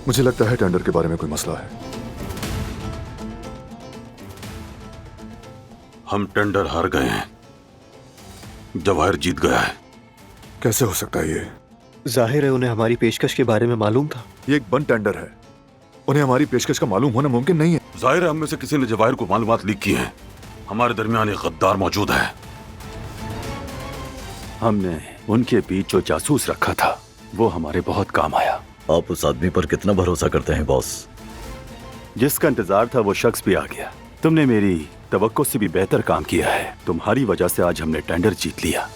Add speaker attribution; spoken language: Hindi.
Speaker 1: मुझे लगता है टेंडर के बारे में कोई मसला है।
Speaker 2: हम टेंडर हार गए हैं, जवाहिर जीत गया है।
Speaker 1: कैसे हो सकता है ये?
Speaker 3: जाहिर है उन्हें हमारी पेशकश के बारे में मालूम था।
Speaker 1: ये एक बंद टेंडर है, उन्हें हमारी पेशकश का मालूम होना मुमकिन नहीं है।
Speaker 2: जाहिर है हम में से किसी ने जवाहिर को मालूमात लीक की हैं। हमारे दरमियान एक गद्दार मौजूद है।
Speaker 4: हमने उनके बीच जो जासूस रखा था वो हमारे बहुत काम आया।
Speaker 5: आप उस आदमी पर कितना भरोसा करते हैं बॉस?
Speaker 4: जिसका इंतजार था वो शख्स भी आ गया। तुमने मेरी तवक्को से भी बेहतर काम किया है। तुम्हारी वजह से आज हमने टेंडर जीत लिया।